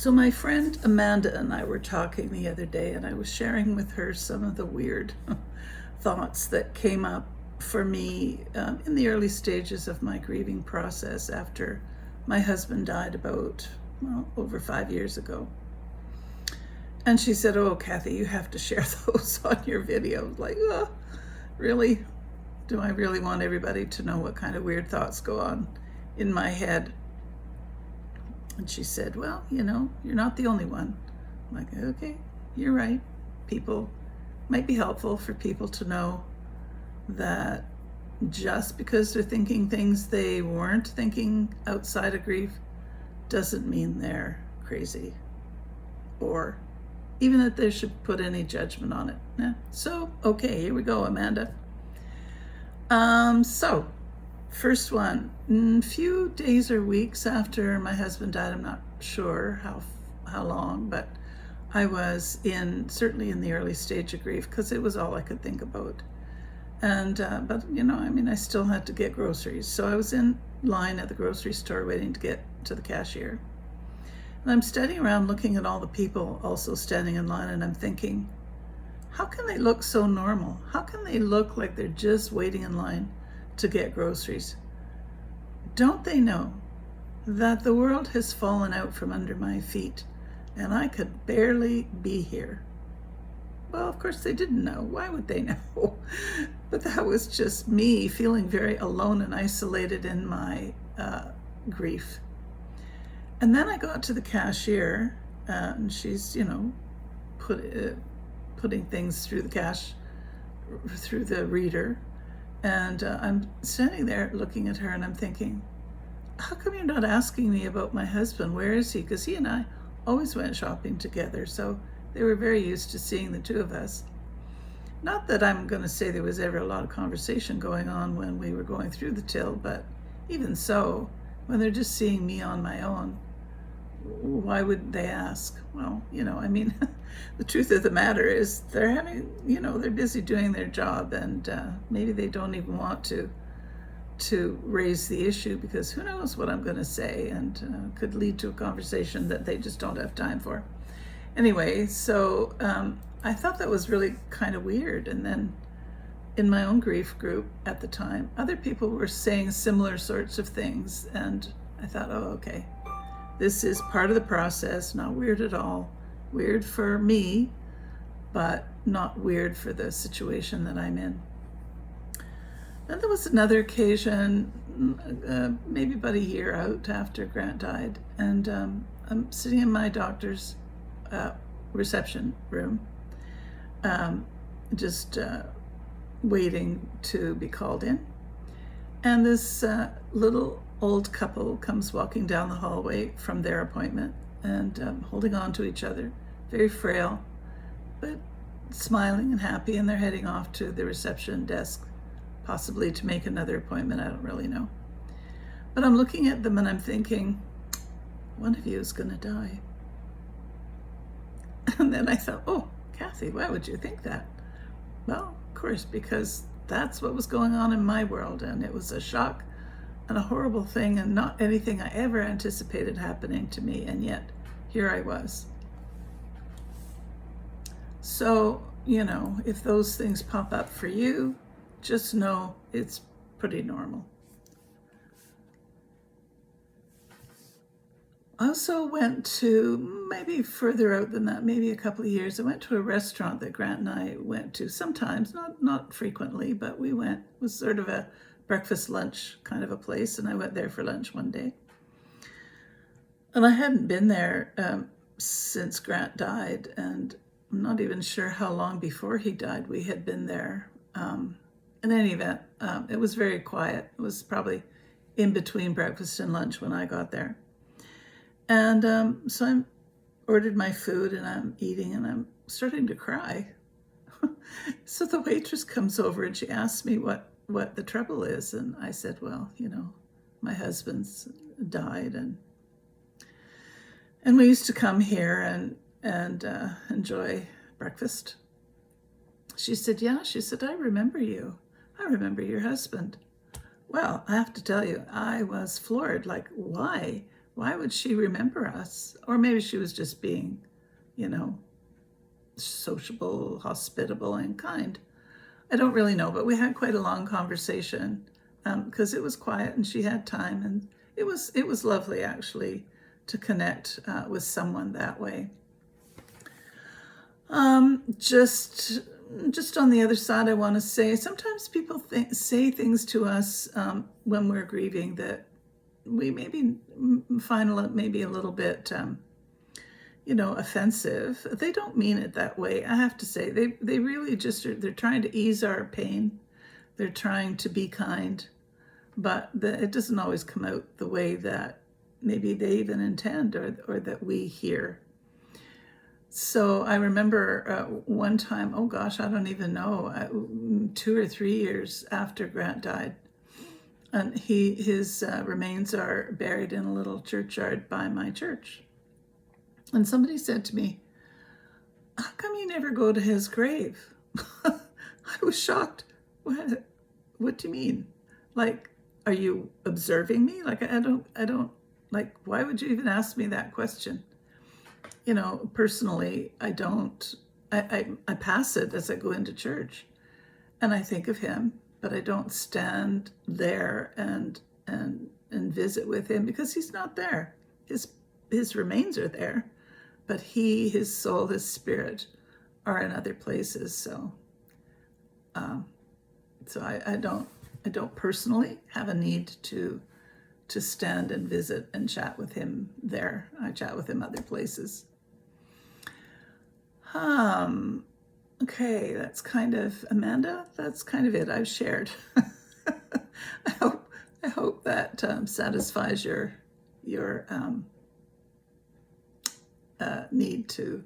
So my friend Amanda and I were talking the other day, and I was sharing with her some of the weird thoughts that came up for me in the early stages of my grieving process after my husband died about, over 5 years ago. And she said, "Oh, Cathy, you have to share those on your video." Like, oh, really? Do I really want everybody to know what kind of weird thoughts go on in my head? And she said, "Well, you're not the only one." I'm like, okay, you're right. People might be helpful for people to know that just because they're thinking things they weren't thinking outside of grief doesn't mean they're crazy, or even that they should put any judgment on it. Yeah. So, okay, here we go, Amanda. So first one, a few days or weeks after my husband died, I'm not sure how long, but I was certainly in the early stage of grief because it was all I could think about. And, but I still had to get groceries. So I was in line at the grocery store waiting to get to the cashier. And I'm standing around looking at all the people also standing in line, and I'm thinking, how can they look so normal? How can they look like they're just waiting in line to get groceries? Don't they know that the world has fallen out from under my feet and I could barely be here? Well, of course they didn't know. Why would they know? But that was just me feeling very alone and isolated in my grief. And then I got to the cashier, and she's, putting things through the reader. And I'm standing there looking at her, and I'm thinking, how come you're not asking me about my husband? Where is he? Because he and I always went shopping together, so they were very used to seeing the two of us. Not that I'm going to say there was ever a lot of conversation going on when we were going through the till, but even so, when they're just seeing me on my own, why would they ask? Well, the truth of the matter is they're they're busy doing their job, and maybe they don't even want to raise the issue, because who knows what I'm going to say, and could lead to a conversation that they just don't have time for. Anyway, so I thought that was really kind of weird. And then in my own grief group at the time, other people were saying similar sorts of things, and I thought, oh, okay. This is part of the process, not weird at all. Weird for me, but not weird for the situation that I'm in. Then there was another occasion, maybe about a year out after Grant died, and I'm sitting in my doctor's reception room, just waiting to be called in. And this little old couple comes walking down the hallway from their appointment, and holding on to each other, very frail, but smiling and happy, and they're heading off to the reception desk, possibly to make another appointment. I don't really know. But I'm looking at them and I'm thinking, one of you is going to die. And then I thought, oh, Cathy, why would you think that? Well, of course, because that's what was going on in my world, and it was a shock and a horrible thing, and not anything I ever anticipated happening to me, and yet here I was. So, if those things pop up for you, just know it's pretty normal. I also went to, maybe further out than that, maybe a couple of years, I went to a restaurant that Grant and I went to sometimes, not frequently, but we went. It was sort of a breakfast lunch kind of a place, and I went there for lunch one day. And I hadn't been there since Grant died, and I'm not even sure how long before he died we had been there. In any event, it was very quiet. It was probably in between breakfast and lunch when I got there. And so I ordered my food, and I'm eating, and I'm starting to cry. So the waitress comes over and she asks me what the trouble is. And I said, well, my husband's died, and we used to come here and enjoy breakfast. She said, yeah. She said, I remember you. I remember your husband. Well, I have to tell you, I was floored. Like, why why would she remember us? Or maybe she was just being, you know, sociable, hospitable, and kind. I don't really know, but we had quite a long conversation because it was quiet and she had time, and it was lovely actually to connect with someone that way. Just on the other side, I want to say sometimes people say things to us when we're grieving that we maybe find maybe a little bit offensive. They don't mean it that way. I have to say, they really just they're trying to ease our pain. They're trying to be kind, but it doesn't always come out the way that maybe they even intend or that we hear. So I remember one time, oh gosh, I don't even know, 2 or 3 years after Grant died, and his remains are buried in a little churchyard by my church. And somebody said to me, how come you never go to his grave? I was shocked. What do you mean? Like, are you observing me? Like, I don't, like, why would you even ask me that question? You know, personally, I pass it as I go into church and I think of him, but I don't stand there and visit with him because he's not there. His remains are there, but his soul, his spirit are in other places. So, I don't personally have a need to stand and visit and chat with him there. I chat with him other places. Okay, that's kind of, Amanda, that's kind of it I've shared. I hope that satisfies your need to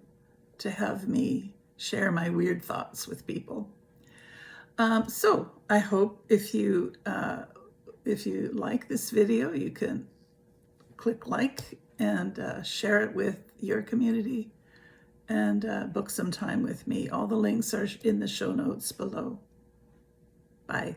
have me share my weird thoughts with people. So I hope if you like this video, you can click like and share it with your community and book some time with me. All the links are in the show notes below. Bye.